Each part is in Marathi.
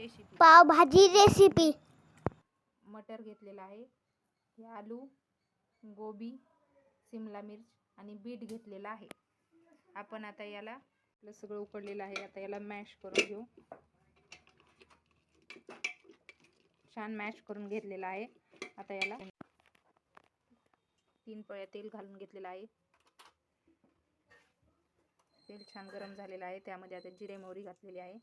Recipe, pav bhaji recipe. मटर घेतलेला आहे, हे आलू, गोबी, शिमला मिर्च आणि बीट घेतलेला आहे। आपण आता याला आपलं सगळं उकडलेलं आहे, आता याला मॅश करून घेऊ। छान मॅश करून घेतलेला आहे। आता याला 3 पळ्या तेल घालून घेतलेलं आहे। तेल छान गरम झालेलं आहे, त्यामध्ये आता जिरे मोहरी घातलेली आहे।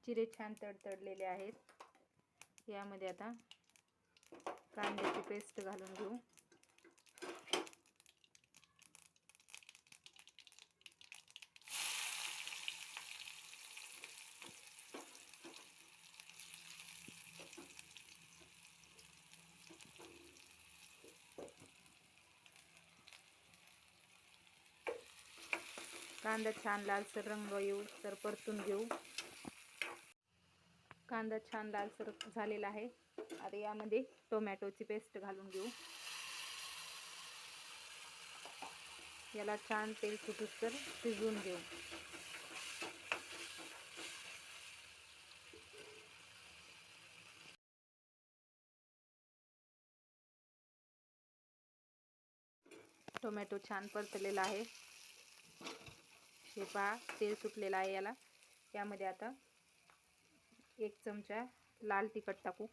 जिरे छान तडतडलेले आहेत, यामध्ये आता कांद्याची पेस्ट घालून घेऊ। कांदा छान लालसर रंग येऊ तर परतून घेऊ। कांदा छान लालसर झालेला आहे, आता यामध्ये टोमॅटोची पेस्ट घालून घेऊ। याला छान तेल सुटूस्तर शिजवून घेऊ। टोमॅटो छान परतलेला आहे, हे पहा तेल सुटलेलं आहे याला। यामध्ये आता 1 चमचा लाल तिखट टाकू।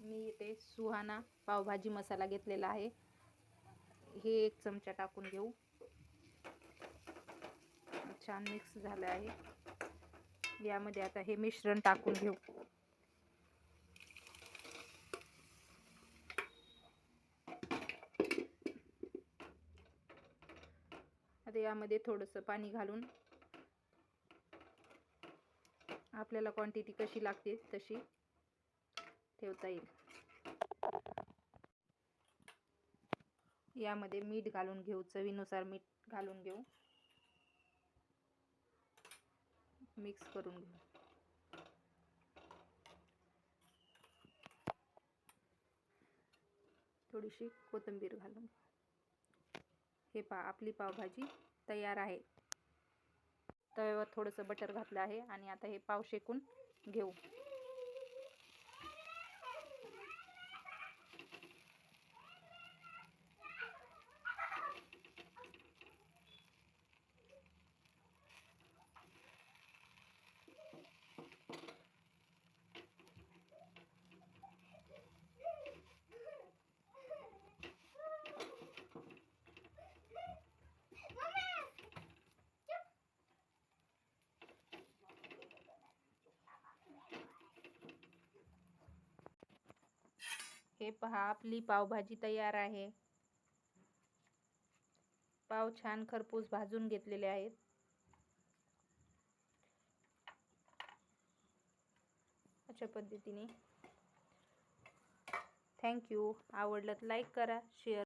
मी इथे सुहाना पावभाजी मसाला घेतलेला आहे, हे 1 चमचा टाकून घेऊ। छान मिक्स झालं आहे, यामध्ये आता हे मिश्रण टाकून घेऊ। आता यामध्ये थोडंसं पाणी घालून आपल्याला क्वांटिटी कशी लागते तशी ठेवता येईल। यामध्ये मीठ घालून घेऊ, चवीनुसार मीठ घालून घेऊ, मिक्स करून घेऊ। थोडीशी कोथिंबीर घालून, हे पहा आपली पावभाजी तयार आहे। तव्यावर थोडंसं बटर घातलं आहे आणि आता हे पाव शेकून घेऊ। हे पहा आपली पावभाजी तयार आहे। पाव छान खरपूस भाजून घेतलेले आहेत। अशा पद्धतीने। Thank you. आवडलं तर लाईक करा, शेअर